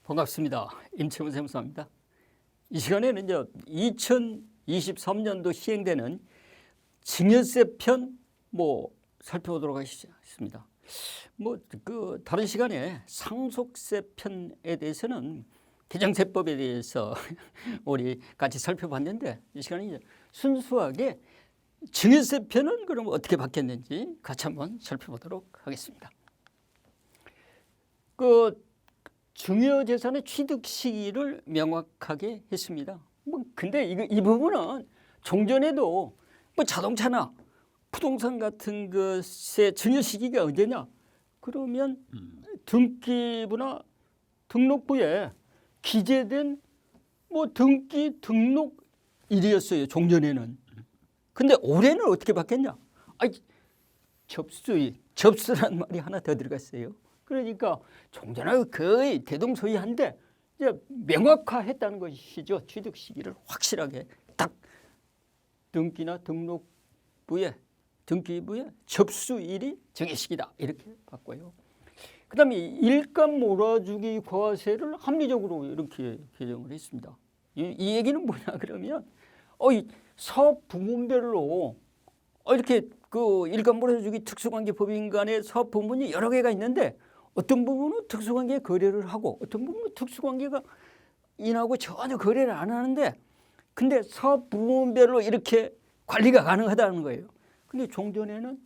반갑습니다. 임채원 세무사입니다. 이 시간에는 이제 2023년도 시행되는 증여세 편 살펴보도록 하겠습니다. 다른 시간에 상속세 편에 대해서는 개정세법에 대해서 우리 같이 살펴봤는데, 이 시간에 이제 순수하게 증여세 편은 그럼 어떻게 바뀌었는지 같이 한번 살펴보도록 하겠습니다. 증여재산의 취득 시기를 명확하게 했습니다. 근데 이 부분은 종전에도 자동차나 부동산 같은 것의 증여 시기가 언제냐? 그러면 등기부나 등록부에 기재된 등기 등록일이었어요, 종전에는. 근데 올해는 어떻게 바뀌었냐? 접수란 말이 하나 더 들어갔어요. 그러니까 종전하고 거의 대동소이한데 이제 명확화했다는 것이죠. 취득 시기를 확실하게 딱 등기부에 접수일이 정해시기다 이렇게 바꿔요. 그다음에 일감 몰아주기 과세를 합리적으로 이렇게 개정을 했습니다. 이 얘기는 뭐냐 그러면 사업 부문별로 이렇게 일감 몰아주기 특수관계 법인 간의 사업 부문이 여러 개가 있는데, 어떤 부분은 특수관계 거래를 하고 어떤 부분은 특수관계가 인하고 전혀 거래를 안 하는데, 근데 사업 부문별로 이렇게 관리가 가능하다는 거예요. 근데 종전에는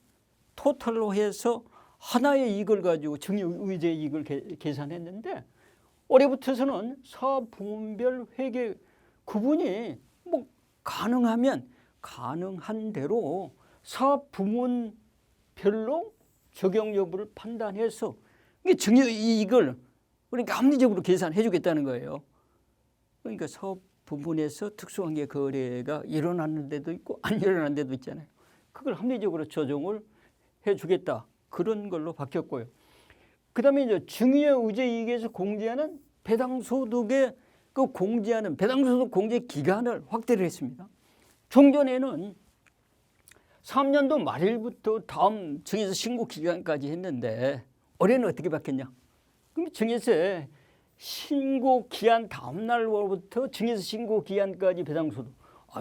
토탈로 해서 하나의 이익을 가지고 증여의제 이익을 계산했는데, 올해부터서는 사업 부문별 회계 구분이 가능하면 가능한 대로 사업 부문별로 적용 여부를 판단해서 증여이익을 그러니까 합리적으로 계산해 주겠다는 거예요. 그러니까 사업 부분에서 특수관계 거래가 일어나는 데도 있고 안 일어나는 데도 있잖아요. 그걸 합리적으로 조정을 해 주겠다, 그런 걸로 바뀌었고요. 그다음에 이제 증여의제이익에서 공제하는 배당소득의 공제하는 배당소득 공제 기간을 확대를 했습니다. 종전에는 3년도 말일부터 다음 증여세 신고 기간까지 했는데, 올해는 어떻게 바뀌었냐? 그럼 증여세 신고 기한 다음 날로부터 증여세 신고 기한까지 배당소득.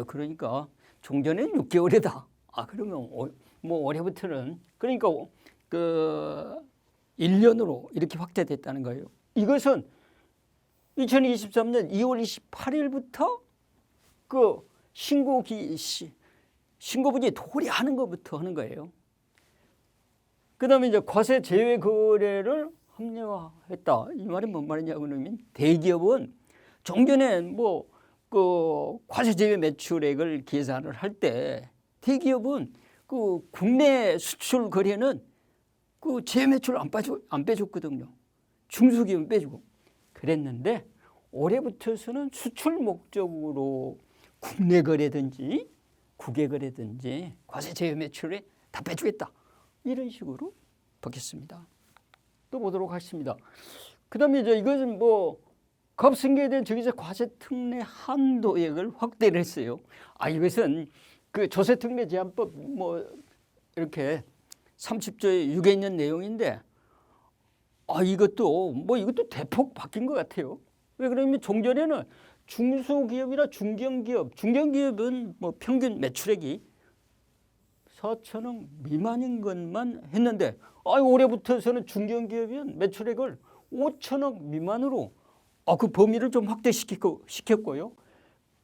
그러니까 종전에는 6개월이다. 그러면 올해부터는 그러니까 1년으로 이렇게 확대됐다는 거예요. 이것은 2023년 2월 28일부터 신고분이 도래하는 것부터 하는 거예요. 그다음에 이제 과세 제외 거래를 합리화했다. 이 말이 뭔 말이냐 그러면, 대기업은 종전에 과세 제외 매출액을 계산을 할 때 대기업은 국내 수출 거래는 제외 매출 안 빼줬거든요. 중소기업은 빼주고 그랬는데, 올해부터서는 수출 목적으로 국내 거래든지 국외 거래든지 과세 제외 매출에 다 빼주겠다, 이런 식으로 바뀌었습니다. 또 보도록 하겠습니다. 그다음에 이것은 갑승계에 증여세 과세 특례 한도액을 확대를 했어요. 이것은 조세특례 제한법 이렇게 30조에 유게 있는 내용인데, 이것도 대폭 바뀐 것 같아요. 왜 그러냐면 종전에는 중소기업이나 중견기업은 평균 매출액이 4천억 미만인 것만 했는데, 올해부터서는 중견기업은 매출액을 5천억 미만으로 그 범위를 좀 확대시켰고요.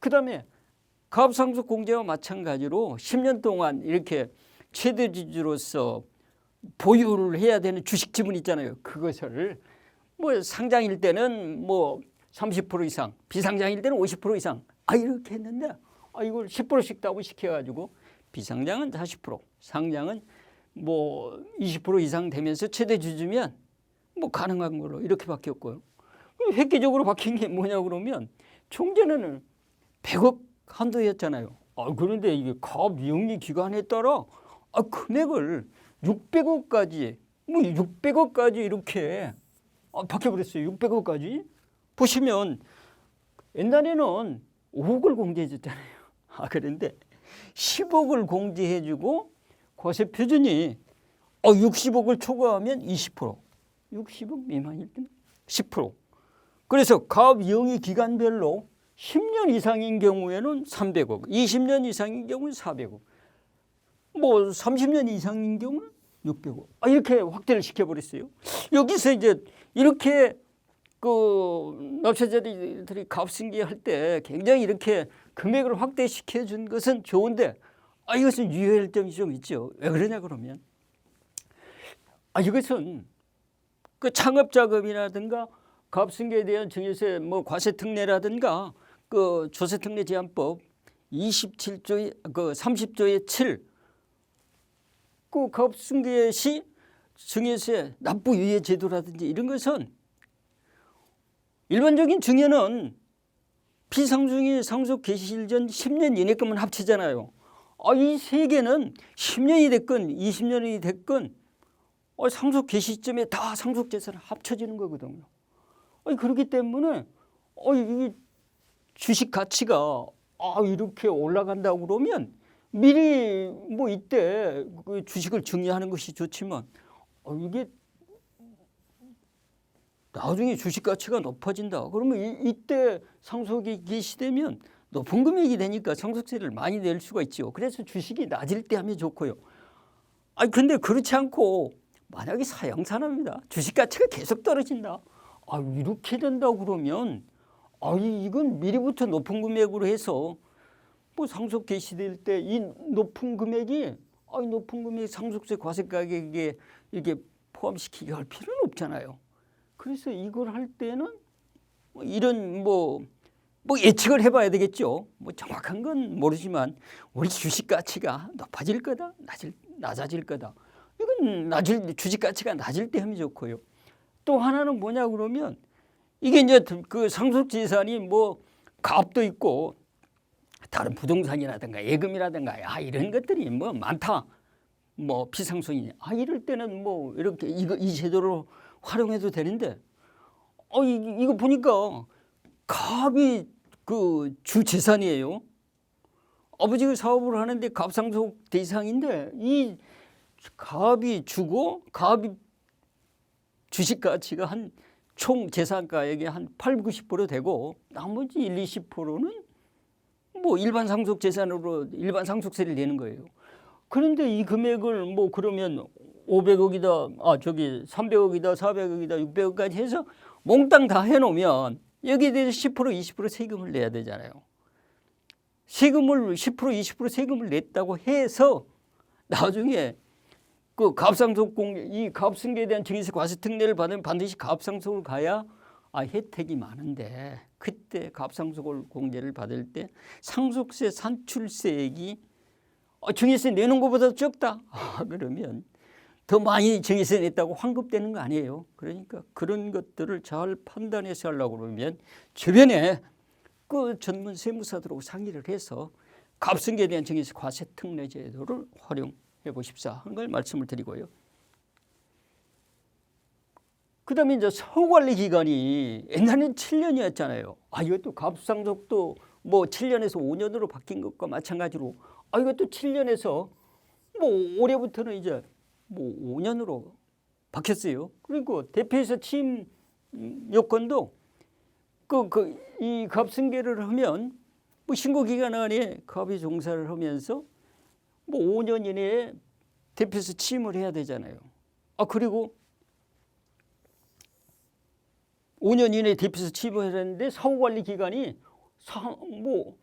그다음에 가압상속 공제와 마찬가지로 10년 동안 이렇게 최대 주주로서 보유를 해야 되는 주식 지분 있잖아요. 그것을 상장일 때는 30% 이상, 비상장일 때는 50% 이상 이렇게 했는데, 이걸 10%씩 다운시켜가지고 비상장은 40%, 상장은 20% 이상 되면서 최대 주주면 가능한 걸로 이렇게 바뀌었고요. 획기적으로 바뀐 게 뭐냐 그러면, 종전에는 100억 한도였잖아요. 그런데 이게 가압 영리 기간에 따라 금액을 600억까지 이렇게 바뀌어버렸어요. 600억까지. 보시면 옛날에는 5억을 공제해줬잖아요. 그런데 10억을 공제해주고 과세 표준이 60억을 초과하면 20%, 60억 미만일 때는 10%. 그래서 가업 영위 기간별로 10년 이상인 경우에는 300억, 20년 이상인 경우는 400억, 뭐 30년 이상인 경우는 600억. 이렇게 확대를 시켜버렸어요. 여기서 이제 이렇게 그 납세자들이 가압승계할 때 굉장히 이렇게 금액을 확대시켜 준 것은 좋은데 이것은 유효할 점이 좀 있죠. 왜 그러냐 그러면 이것은 그 창업자금이라든가 가압승계에 대한 증여세 뭐 과세특례라든가 그 조세특례 제한법 27조의 그 30조의 7 그 가압승계 시 증여세 납부 유예 제도라든지 이런 것은 일반적인 증여는 피상속이 상속 개시일 전 10년 이내 것만 합치잖아요. 이 세 개는 10년이 됐건 20년이 됐건 상속 개시 시점에 다 상속 재산을 합쳐지는 거거든요. 그렇기 때문에 이 주식 가치가 이렇게 올라간다고 그러면 미리 뭐 이때 그 주식을 증여하는 것이 좋지만 이게 나중에 주식 가치가 높아진다. 그러면 이때 상속이 개시되면 높은 금액이 되니까 상속세를 많이 낼 수가 있죠. 그래서 주식이 낮을 때 하면 좋고요. 근데 그렇지 않고 만약에 사양산업입니다. 주식 가치가 계속 떨어진다. 이렇게 된다고 그러면 이건 미리부터 높은 금액으로 해서 뭐 상속 개시될 때 이 높은 금액이 높은 금액 상속세 과세 가격에 이렇게 포함시키게 할 필요는 없잖아요. 그래서 이걸 할 때는 이런 뭐 예측을 해봐야 되겠죠. 뭐 정확한 건 모르지만 우리 주식 가치가 높아질 거다, 낮아질 거다. 이건 주식 가치가 낮을 때 하면 좋고요. 또 하나는 뭐냐 그러면 이게 이제 그 상속 재산이 뭐 가압도 있고 다른 부동산이라든가 예금이라든가 이런 것들이 뭐 많다. 뭐 피상속이냐. 이럴 때는 뭐 이렇게 이 제도를 활용해도 되는데 이거 보니까 가압이 그 주 재산이에요. 아버지가 사업을 하는데 가압상속 대상인데 이 가압이 주고 가압이 주식 가치가 한 총 재산가액의 한 8, 90% 되고 나머지 1, 20%는 뭐 일반 상속 재산으로 일반 상속세를 내는 거예요. 그런데 이 금액을 뭐 그러면 500억이다, 300억이다, 400억이다, 600억까지 해서 몽땅 다 해놓으면 여기에 대해서 10%, 20% 세금을 내야 되잖아요. 세금을 10%, 20% 세금을 냈다고 해서 나중에 그 이 가압승계에 대한 증여세 과세특례를 받으면 반드시 가압상속을 가야 혜택이 많은데 그때 가압상속을 공제를 받을 때 상속세 산출세액이 증여세 내는 것보다 적다. 그러면 더 많이 증여세 냈다고 환급되는 거 아니에요. 그러니까 그런 것들을 잘 판단해서 하려고 그러면 주변에 그 전문 세무사들하고 상의를 해서 가압승계에 대한 증여세 과세특례 제도를 활용해 보십사 하는 걸 말씀을 드리고요. 그다음에 이제 사후관리 기간이 옛날에는 7년이었잖아요. 이것도 가압상속도 뭐 7년에서 5년으로 바뀐 것과 마찬가지로 이것도 7년에서 뭐 올해부터는 이제 뭐 5년으로 바뀌었어요. 그리고 대표이사 취임 요건도 이 가압승계를 하면 뭐 신고 기간 안에 가압에 종사를 하면서 뭐 5년 이내에 대표이사 취임을 해야 되잖아요. 그리고 5년 이내에 대표이사 취임을 해야 되는데 사후관리 기간이 뭐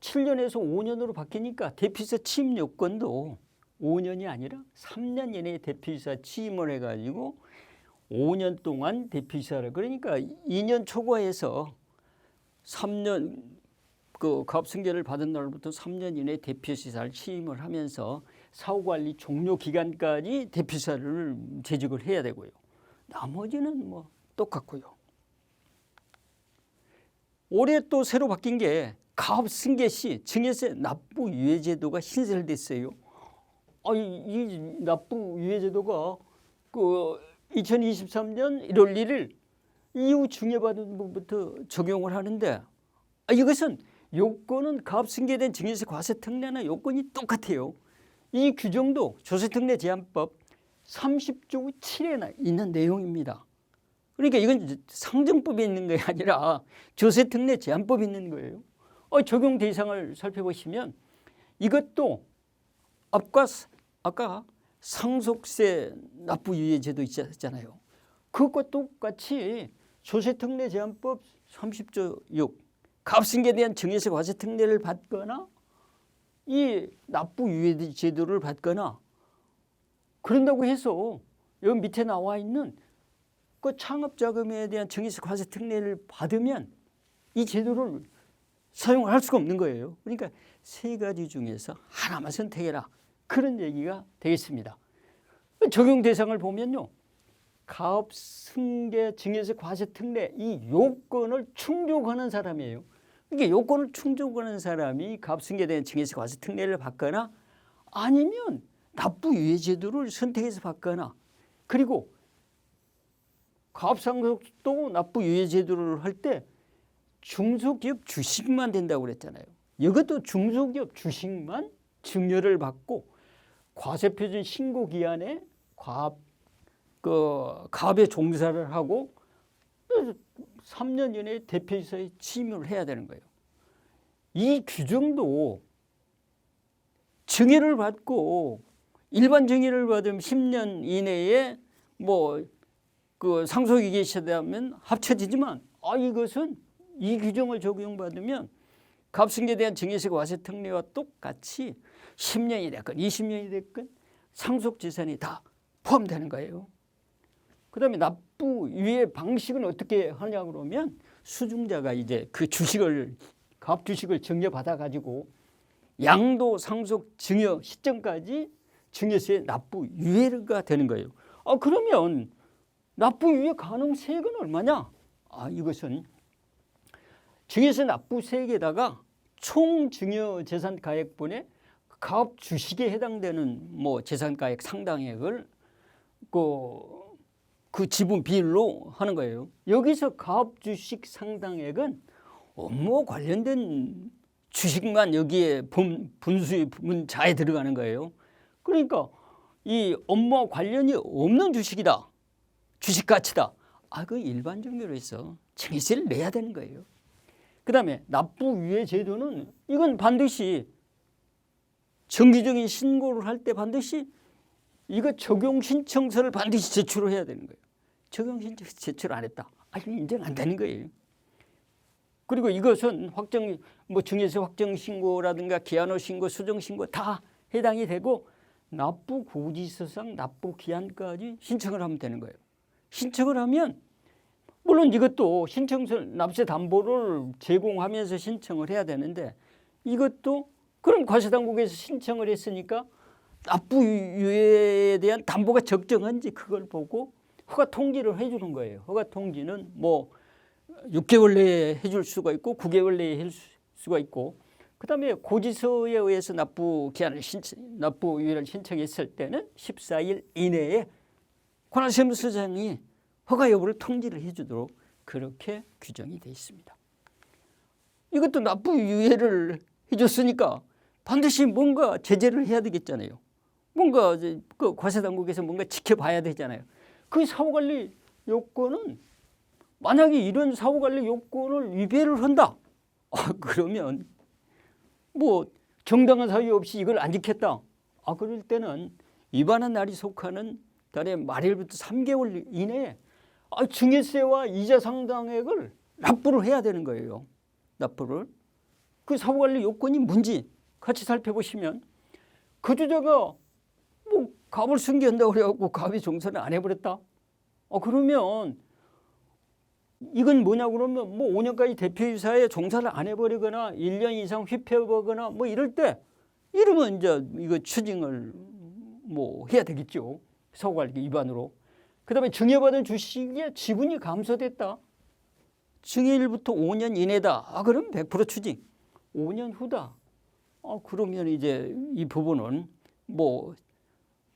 7년에서 5년으로 바뀌니까 대표이사 취임 요건도 5년이 아니라 3년 이내에 대표이사 취임을 해가지고 5년 동안 대표이사를 그러니까 2년 초과해서 3년 그 가압승계를 받은 날부터 3년 이내에 대표이사를 취임을 하면서 사후관리 종료 기간까지 대표이사를 재직을 해야 되고요. 나머지는 뭐 똑같고요. 올해 또 새로 바뀐 게 가압승계 시 증여세 납부 유예 제도가 신설됐어요. 이 납부 유예 제도가 그 2023년 1월 1일 이후 증여받은 분부터 적용을 하는데 이것은 요건은 가압승계에 대한 증여세 과세특례나 요건이 똑같아요. 이 규정도 조세특례 제한법 30조 7에 있는 내용입니다. 그러니까 이건 상정법이 있는 게 아니라 조세특례 제한법이 있는 거예요. 적용 대상을 살펴보시면 이것도 아까 상속세 납부유예제도 있잖아요. 그것과 똑같이 조세특례 제한법 30조 6 값승계에 대한 증여세 과세 특례를 받거나 이 납부유예 제도를 받거나 그런다고 해서 여기 밑에 나와 있는 그 창업자금에 대한 증여세 과세 특례를 받으면 이 제도를 사용을 할 수가 없는 거예요. 그러니까 세 가지 중에서 하나만 선택해라. 그런 얘기가 되겠습니다. 적용 대상을 보면요. 가업, 승계, 증여세, 과세, 특례 이 요건을 충족하는 사람이에요. 그러니까 요건을 충족하는 사람이 가업, 승계에 대한 증여세, 과세, 특례를 받거나 아니면 납부유예 제도를 선택해서 받거나 그리고 가업상속도 납부유예 제도를 할 때 중소기업 주식만 된다고 그랬잖아요. 이것도 중소기업 주식만 증여를 받고 과세표준 신고기한에 가업에 종사를 하고 3년 이내에 대표이사에 취임을 해야 되는 거예요. 이 규정도 증여를 받고 일반 증여를 받으면 10년 이내에 상속이 계시다면 합쳐지지만 이것은 이 규정을 적용받으면 가업승계에 대한 증여세 과세 특례와 똑같이 10년이 됐건 20년이 됐건 상속재산이 다 포함되는 거예요. 그다음에 납부유예 방식은 어떻게 하냐 그러면 수중자가 이제 그 가업 주식을 증여받아 가지고 양도 상속 증여 시점까지 증여세 납부유예가 되는 거예요. 그러면 납부유예 가능세액은 얼마냐? 이것은 증여세 납부세액에다가 총 증여재산가액분의 가업 주식에 해당되는 재산가액 상당액을 그 지분 비율로 하는 거예요. 여기서 가업 주식 상당액은 업무와 관련된 주식만 여기에 분자에 들어가는 거예요. 그러니까 이 업무와 관련이 없는 주식이다. 주식 가치다. 그 일반 증여로 해서 증여세를 내야 되는 거예요. 그다음에 납부유예 제도는 이건 반드시 정기적인 신고를 할 때 반드시 이거 적용 신청서를 반드시 제출을 해야 되는 거예요. 적용 신청서 제출 안 했다. 이거 인정 안 되는 거예요. 그리고 이것은 증여세 확정 신고라든가 기한후 신고, 수정 신고 다 해당이 되고 납부 고지서상 납부 기한까지 신청을 하면 되는 거예요. 신청을 하면 물론 이것도 신청서 납세 담보를 제공하면서 신청을 해야 되는데 이것도 그럼 과세당국에서 신청을 했으니까 납부유예에 대한 담보가 적정한지 그걸 보고 허가 통지를 해주는 거예요. 허가 통지는 6개월 내에 해줄 수가 있고 9개월 내에 할 수가 있고 그다음에 고지서에 의해서 납부유예를 신청했을 때는 14일 이내에 관할세무서장이 허가 여부를 통지를 해주도록 그렇게 규정이 되어 있습니다. 이것도 납부유예를 해줬으니까 반드시 뭔가 제재를 해야 되겠잖아요. 뭔가 그 과세당국에서 뭔가 지켜봐야 되잖아요. 그 사후관리 요건은 만약에 이런 사후관리 요건을 위배를 한다. 그러면 정당한 사유 없이 이걸 안 지켰다. 그럴 때는 위반한 날이 속하는 달의 말일부터 3개월 이내에 증여세와 이자 상당액을 납부를 해야 되는 거예요. 납부를. 그 사후관리 요건이 뭔지 같이 살펴보시면 거주자가 가업을 승계한다고 그래갖고 가업에 종사를 안 해버렸다. 그러면 이건 뭐냐 그러면 5년까지 대표이사에 종사를 안 해버리거나 1년 이상 휘폐하거나 이럴 때 이러면 이제 이거 추징을 해야 되겠죠. 사후관리 위반으로. 그다음에 증여받은 주식의 지분이 감소됐다. 증여일부터 5년 이내다. 그럼 100% 추징. 5년 후다. 그러면 이제 이 부분은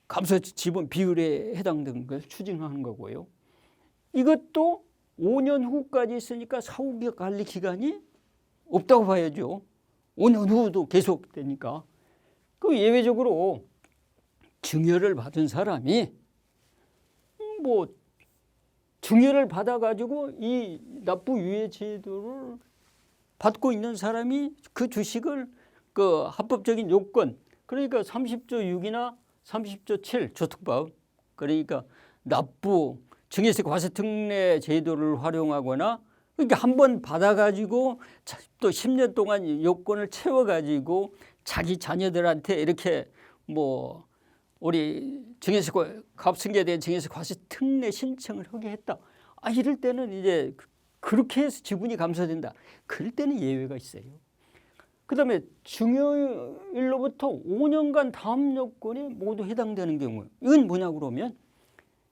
감소 지분 비율에 해당되는 걸 추징하는 거고요. 이것도 5년 후까지 있으니까 사후기업 관리 기간이 없다고 봐야죠. 5년 후도 계속되니까. 그 예외적으로 증여를 받은 사람이 증여를 받아가지고 이 납부 유예 제도를 받고 있는 사람이 그 주식을 그 합법적인 요건, 그러니까 30조 6이나 30조 7 조특법, 그러니까 납부 증여세 과세특례 제도를 활용하거나, 그러니까 한 번 받아가지고 또 10년 동안 요건을 채워가지고 자기 자녀들한테 이렇게 뭐 우리 증여세 갑승계에 대한 증여세 과세특례 신청을 하게 했다. 이럴 때는 이제 그렇게 해서 지분이 감소된다. 그럴 때는 예외가 있어요. 그다음에 증여일로부터 5년간 다음 요건에 모두 해당되는 경우, 이건 뭐냐 그러면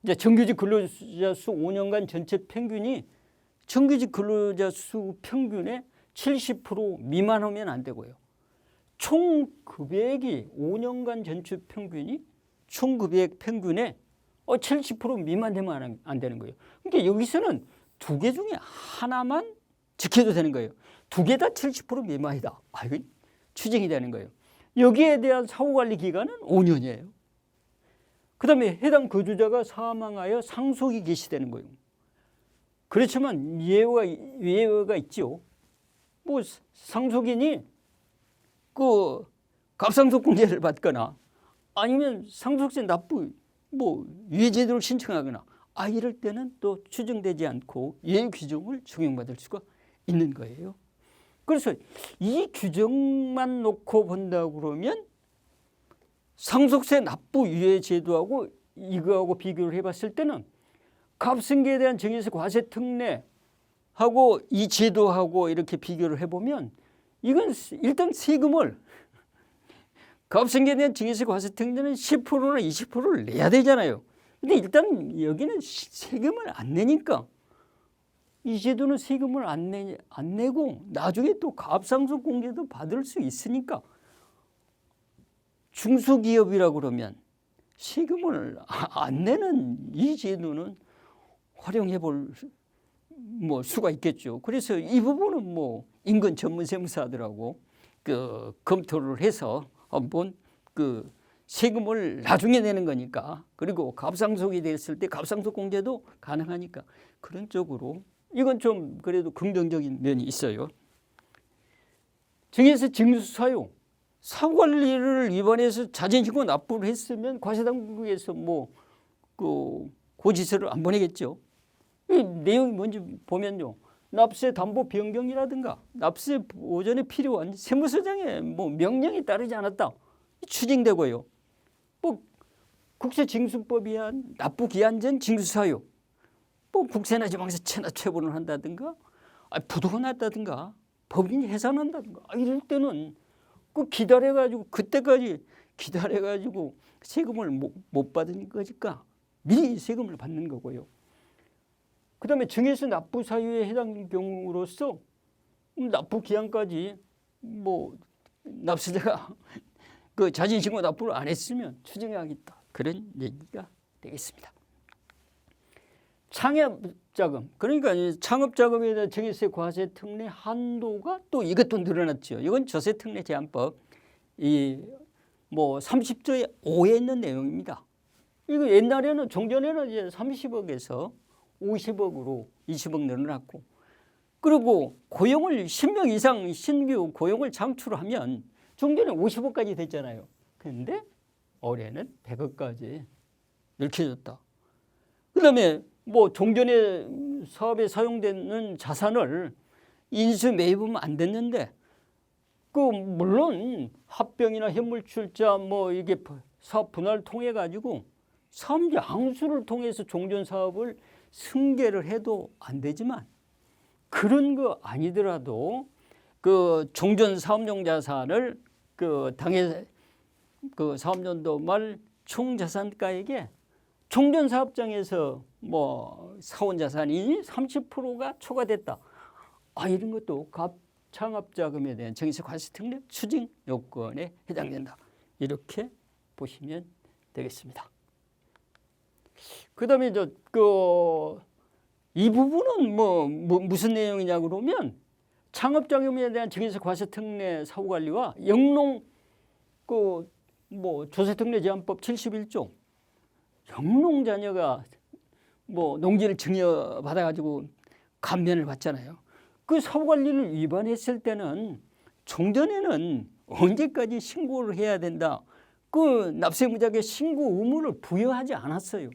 이제 정규직 근로자 수 5년간 전체 평균이 정규직 근로자 수 평균의 70% 미만하면 안 되고요. 총 급여액이 5년간 전체 평균이 총 급여액 평균의 70% 미만되면 안 되는 거예요. 그러니까 여기서는 두 개 중에 하나만 지켜도 되는 거예요. 두 개 다 70% 미만이다. 이건 추징이 되는 거예요. 여기에 대한 사후관리 기간은 5년이에요. 그다음에 해당 거주자가 사망하여 상속이 개시되는 거예요. 그렇지만 예외가 있죠. 뭐 상속인이 그 갑상선공제를 받거나 아니면 상속세 납부 뭐 유예제도를 신청하거나 이럴 때는 또 추징되지 않고 예외 규정을 적용받을 수가 있는 거예요. 그래서 이 규정만 놓고 본다 그러면 상속세 납부 유예 제도하고 이거하고 비교를 해봤을 때는 갑승계에 대한 증여세 과세 특례하고 이 제도하고 이렇게 비교를 해보면 이건 일단 세금을 갑승계에 대한 증여세 과세 특례는 10%나 20%를 내야 되잖아요. 근데 일단 여기는 세금을 안 내니까 이 제도는 세금을 안 내고 나중에 또 갑상선 공제도 받을 수 있으니까 중소기업이라고 그러면 세금을 안 내는 이 제도는 활용해 볼 수가 있겠죠. 그래서 이 부분은 뭐 인근 전문 세무사들하고 검토를 해서 한번 세금을 나중에 내는 거니까, 그리고 갑상선이 됐을 때 갑상선 공제도 가능하니까 그런 쪽으로 이건 좀 그래도 긍정적인 면이 있어요. 증여세 징수 사유 사후관리를 위반해서 자진신고 납부를 했으면 과세당국에서 고지서를 안 보내겠죠. 이 내용이 뭔지 보면요, 납세 담보 변경이라든가 납세 보전에 필요한 세무서장의 명령이 따르지 않았다, 추징되고요. 국세징수법에 의한 납부 기한 전 징수 사유, 국세나 지방세 체납 처분을 한다든가, 부도가 났다든가, 법인이 해산한다든가, 이럴 때는 기다려가지고 그때까지 기다려가지고 세금을 못 받은 거니까 미리 세금을 받는 거고요. 그다음에 증여세 납부 사유에 해당된 경우로서 납부 기한까지 납세자가 자진신고 납부를 안 했으면 추징하겠다, 그런 얘기가 되겠습니다. 창업자금, 그러니까 창업자금에 대한 증여세 과세 특례 한도가 또 이것도 늘어났죠. 이건 조세특례 제한법 30조의 5에 있는 내용입니다. 이거 옛날에는 종전에는 이제 30억에서 50억으로 20억 늘어났고, 그리고 고용을 10명 이상 신규 고용을 창출하면 종전에 50억까지 됐잖아요. 그런데 올해는 100억까지 넓혀졌다. 그다음에 종전에 사업에 사용되는 자산을 인수 매입하면 안 됐는데 물론 합병이나 현물출자 이게 사업 분할을 통해 가지고 사업자 항수를 통해서 종전 사업을 승계를 해도 안 되지만, 그런 거 아니더라도 종전 사업용 자산을 당해 사업년도 말 총자산가액에 종전 사업장에서 사원 자산이 30%가 초과됐다, 이런 것도 창업자금에 대한 증여세 과세 특례 추징 요건에 해당된다, 이렇게 보시면 되겠습니다. 그다음에 이 부분은 무슨 내용이냐 그러면 창업자금에 대한 증여세 과세 특례 사후관리와 영농 조세특례 제한법 71조 영농 자녀가 뭐 농지를 증여받아 가지고 감면을 받잖아요. 그 서부관리를 위반했을 때는 종전에는 언제까지 신고를 해야 된다. 그 납세무작의 신고 의무를 부여하지 않았어요.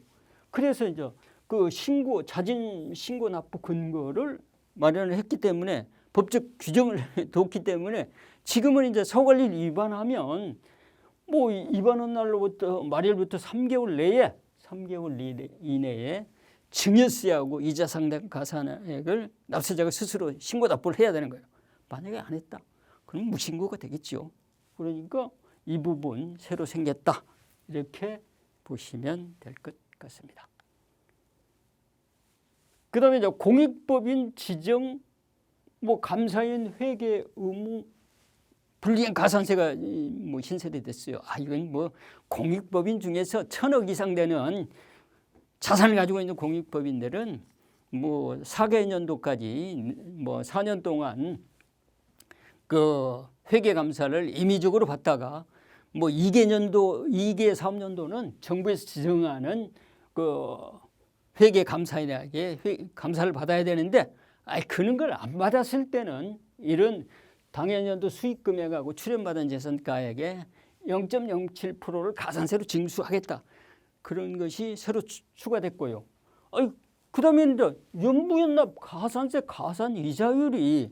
그래서 이제 그 신고 자진 신고 납부 근거를 마련을 했기 때문에 법적 규정을 뒀기 때문에 지금은 이제 서부관리를 위반하면 뭐 위반한 날로부터 말일부터 3개월 이내에 증여세하고 이자 상당 가산액을 납세자가 스스로 신고 납부를 해야 되는 거예요. 만약에 안 했다, 그럼 무신고가 되겠죠. 그러니까 이 부분 새로 생겼다, 이렇게 보시면 될 것 같습니다. 그 다음에 이제 공익법인 지정 뭐 감사인 회계 의무 불이행 가산세가 뭐 신설이 됐어요. 이건 뭐 공익법인 중에서 1,000억 이상 되는 자산을 가지고 있는 공익법인들은 뭐 4개년도까지 뭐 4년 동안 그 회계 감사를 임의적으로 받다가 뭐 2개 사업년도는 정부에서 지정하는 그 회계 감사인에게 감사를 받아야 되는데 그런 걸 안 받았을 때는 이런 당해년도 수익 금액하고 출연받은 재산가액의 0.07%를 가산세로 징수하겠다. 그런 것이 새로 추가됐고요. 그다음에 이제 연부연납 가산세 가산 이자율이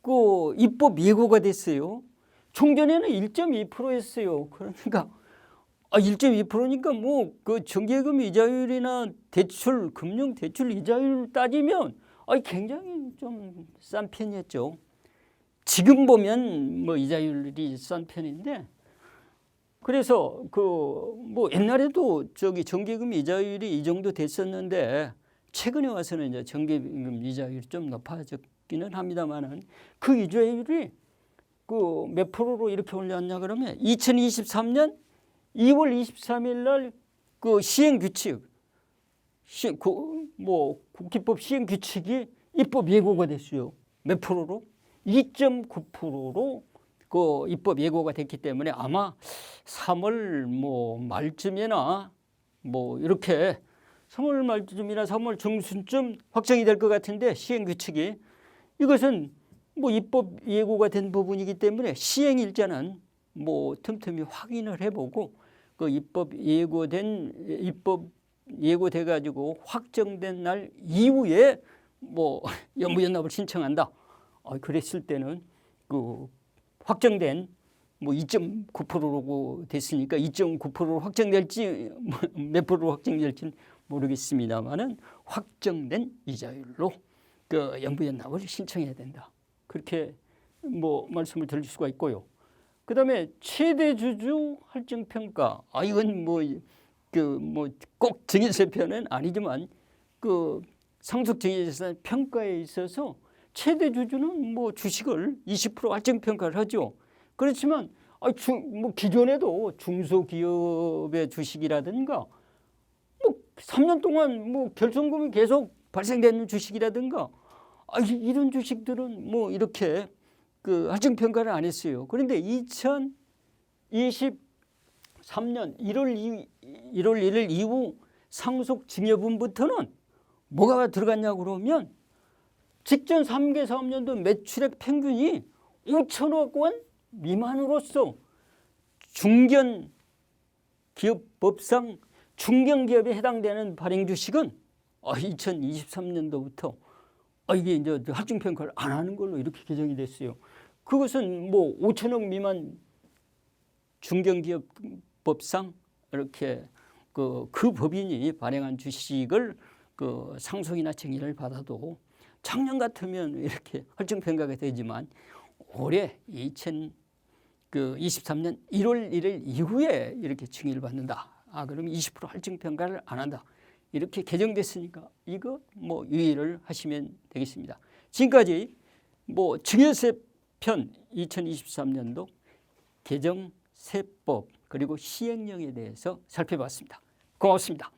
그 입법 예고가 됐어요. 종전에는 1.2%였어요. 그러니까 1.2%니까 뭐 그 정기예금 이자율이나 대출 금융 대출 이자율 따지면 굉장히 좀 싼 편이었죠. 지금 보면 뭐 이자율이 싼 편인데, 그래서 그 뭐 옛날에도 저기 정기예금 이자율이 이 정도 됐었는데 최근에 와서는 이제 정기예금 이자율이 좀 높아졌기는 합니다만은 그 이자율이 그 몇 프로로 이렇게 올랐냐 그러면 2023년 2월 23일 날 그 시행 규칙 뭐 국기법 시행 규칙이 입법 예고가 됐어요. 몇 프로로? 2.9%로 그 입법 예고가 됐기 때문에 아마 3월 뭐 말쯤이나 뭐 이렇게 3월 말쯤이나 3월 중순쯤 확정이 될 것 같은데, 시행 규칙이 이것은 뭐 입법 예고가 된 부분이기 때문에 시행 일자는 뭐 틈틈이 확인을 해보고 그 입법 예고돼 가지고 확정된 날 이후에 뭐 연부연납을 신청한다. 그랬을 때는 그 확정된 뭐 2.9%로 됐으니까 2.9%로 확정될지 몇 프로로 확정될지는 모르겠습니다만은 확정된 이자율로 그 연부연납을 신청해야 된다. 그렇게 뭐 말씀을 드릴 수가 있고요. 그다음에 최대 주주 할증 평가. 이건 뭐 꼭 증여세표는 아니지만 그 상속 증여재산 평가에 있어서 최대 주주는 뭐 주식을 20% 할증 평가를 하죠. 그렇지만 뭐 기존에도 중소기업의 주식이라든가 뭐 3년 동안 뭐 결손금이 계속 발생되는 주식이라든가 이런 주식들은 뭐 이렇게 그 할증 평가를 안 했어요. 그런데 2023년 1월 1일 이후 상속 증여분부터는 뭐가 들어갔냐고 그러면 직전 3개 사업년도 매출액 평균이 5천억 원 미만으로서 중견기업법상 중견기업에 해당되는 발행 주식은 2023년도부터 이게 이제 할증 평가를 안 하는 걸로 이렇게 개정이 됐어요. 그것은 뭐 5천억 미만 중견기업법상 이렇게 그 법인이 발행한 주식을 그 상속이나 증여를 받아도 작년 같으면 이렇게 할증 평가가 되지만 올해 2023년 1월 1일 이후에 이렇게 증여를 받는다. 그러면 20% 할증 평가를 안 한다. 이렇게 개정됐으니까 이거 뭐 유의를 하시면 되겠습니다. 지금까지 뭐 증여세 편 2023년도 개정세법 그리고 시행령에 대해서 살펴봤습니다. 고맙습니다.